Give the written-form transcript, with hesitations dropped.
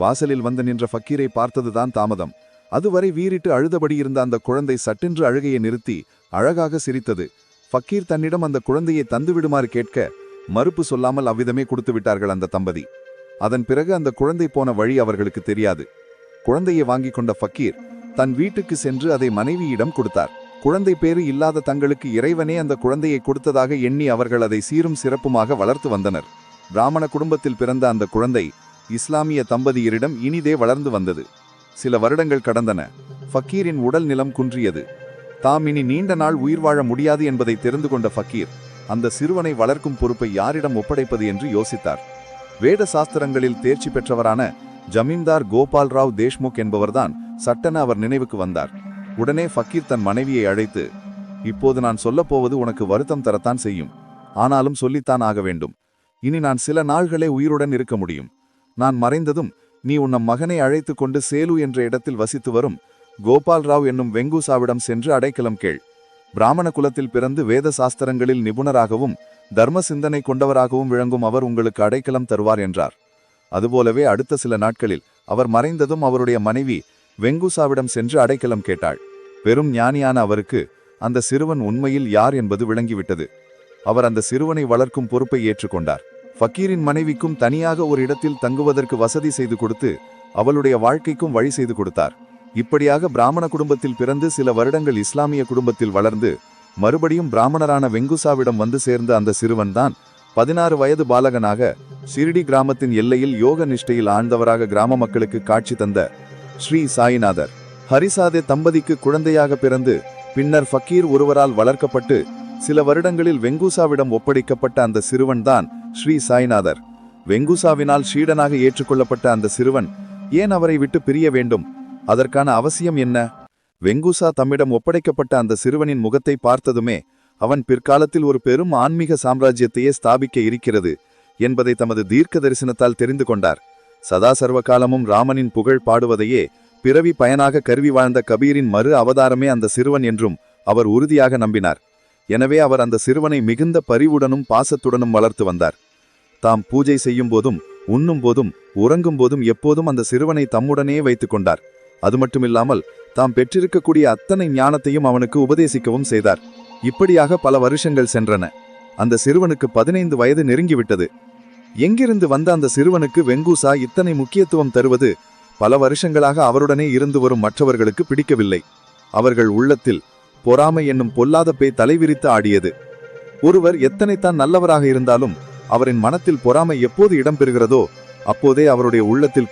வாசலில் வந்து நின்ற ஃபக்கீரை பார்த்ததுதான் தாமதம். அதுவரை வீறிட்டு அழுதபடி இருந்த அந்த குழந்தை சட்டென்று அழுகையை நிறுத்தி அழகாக சிரித்தது. ஃபக்கீர் தன்னிடம் அந்த குழந்தையை தந்துவிடுமாறு கேட்க மறுப்பு சொல்லாமல் அவ்விதமே கொடுத்து விட்டார்கள் அந்த தம்பதி. அதன் பிறகு அந்த குழந்தை போன வழி அவர்களுக்கு தெரியாது. குழந்தையை வாங்கி கொண்ட ஃபக்கீர் தன் வீட்டுக்கு சென்று அதை மனைவியிடம் கொடுத்தார். குழந்தை பேறு இல்லாத தங்களுக்கு இறைவனே அந்த குழந்தையை கொடுத்ததாக எண்ணி அவர்கள் அதை சீரும் சிறப்புமாக வளர்த்து வந்தனர். பிராமண குடும்பத்தில் பிறந்த அந்த குழந்தை இஸ்லாமிய தம்பதியரிடம் இனிதே வளர்ந்து வந்தது. சில வருடங்கள் கடந்தன. ஃபக்கீரின் உடல் நிலம் குன்றியது. தாம் இனி நீண்ட நாள் உயிர் வாழ முடியாது என்பதை தெரிந்து கொண்ட ஃபக்கீர் அந்த சிறுவனை வளர்க்கும் பொறுப்பை யாரிடம் ஒப்படைப்பது என்று யோசித்தார். வேத சாஸ்திரங்களில் தேர்ச்சி பெற்றவரான ஜமீன்தார் கோபால் ராவ் தேஷ்முக் என்பவர்தான் சட்டென அவர் நினைவுக்கு வந்தார். உடனே ஃபக்கீர் தன் மனைவியை அழைத்து, இப்போது நான் சொல்லப்போவது உனக்கு வருத்தம் தரத்தான் செய்யும். ஆனாலும் சொல்லித்தான் ஆக வேண்டும். இனி நான் சில நாள்களே உயிருடன் இருக்க முடியும். நான் மறைந்ததும் நீ உன்னம் மகனை அழைத்து கொண்டு சேலு என்ற இடத்தில் வசித்து வரும் கோபால் ராவ் என்னும் வெங்குசாவிடம் சென்று அடைக்கலம் கேள். பிராமண குலத்தில் பிறந்து வேத சாஸ்திரங்களில் நிபுணராகவும் தர்ம சிந்தனை கொண்டவராகவும் விளங்கும் அவர் உங்களுக்கு அடைக்கலம் தருவார் என்றார். அதுபோலவே அடுத்த சில நாட்களில் அவர் மறைந்ததும் அவருடைய மனைவி வெங்குசாவிடம் சென்று அடைக்கலம் கேட்டாள். பெரும் ஞானியான அவருக்கு அந்த சிறுவன் உண்மையில் யார் என்பது விளங்கிவிட்டது. அவர் அந்த சிறுவனை வளர்க்கும் பொறுப்பை ஏற்றுக்கொண்டார். ஃபக்கீரின் மனைவிக்கும் தனியாக ஒரு இடத்தில் தங்குவதற்கு வசதி செய்து கொடுத்து அவளுடைய வாழ்க்கைக்கும் வழி செய்து கொடுத்தார். இப்படியாக பிராமண குடும்பத்தில் பிறந்து சில வருடங்கள் இஸ்லாமிய குடும்பத்தில் வளர்ந்து மறுபடியும் பிராமணரான வெங்குசாவிடம் வந்து சேர்ந்த அந்த சிறுவன்தான் 16 வயது பாலகனாக ஷிர்டி கிராமத்தின் எல்லையில் யோக நிஷ்டையில் ஆழ்ந்தவராக கிராம மக்களுக்கு காட்சி தந்த ஸ்ரீ சாய்நாதர். ஹரிசாதே தம்பதிக்கு குழந்தையாக பிறந்து பின்னர் ஃபக்கீர் ஒருவரால் வளர்க்கப்பட்டு சில வருடங்களில் வெங்குசாவிடம் ஒப்படைக்கப்பட்ட அந்த சிறுவன்தான் ஸ்ரீ சாய்நாதர். வெங்குசாவினால் ஷீடனாக ஏற்றுக்கொள்ளப்பட்ட அந்த சிறுவன் ஏன் அவரை விட்டு பிரிய வேண்டும்? அதற்கான அவசியம் என்ன? வெங்குசா தம்மிடம் ஒப்படைக்கப்பட்ட அந்த சிறுவனின் முகத்தை பார்த்ததுமே அவன் பிற்காலத்தில் ஒரு பெரும் ஆன்மீக சாம்ராஜ்யத்தையே ஸ்தாபிக்க இருக்கிறது என்பதை தமது தீர்க்க தரிசனத்தால் தெரிந்து கொண்டார். சதா சர்வகாலமும் ராமனின் புகழ் பாடுவதையே பிறவி பயனாக கருவி வாழ்ந்த கபீரின் மறு அவதாரமே அந்த சிறுவன் என்றும் அவர் உறுதியாக நம்பினார். எனவே அவர் அந்த சிறுவனை மிகுந்த பரிவுடனும் பாசத்துடனும் வளர்த்து வந்தார். தாம் பூஜை செய்யும் போதும் உண்ணும் போதும் உறங்கும் போதும் எப்போதும் அந்த சிறுவனை தம்முடனே வைத்துக் கொண்டார். அது மட்டுமில்லாமல் தாம் பெற்றிருக்கக்கூடிய அத்தனை ஞானத்தையும் அவனுக்கு உபதேசிக்கவும் செய்தார். இப்படியாக பல வருஷங்கள் சென்றன. அந்த சிறுவனுக்கு 15 வயது நெருங்கிவிட்டது. எங்கிருந்து வந்த அந்த சிறுவனுக்கு வெங்குசா இத்தனை முக்கியத்துவம் தருவது பல வருஷங்களாக அவருடனே இருந்து வரும் மற்றவர்களுக்கு பிடிக்கவில்லை. அவர்கள் உள்ளத்தில் பொறாமை என்னும் பொல்லாத பேய் தலைவிரித்து ஆடியது. ஒருவர் எத்தனைத்தான் நல்லவராக இருந்தாலும் அவரின் மனத்தில் பொறாமை எப்போது இடம்பெறுகிறதோ அப்போதே அவருடைய உள்ளத்தில்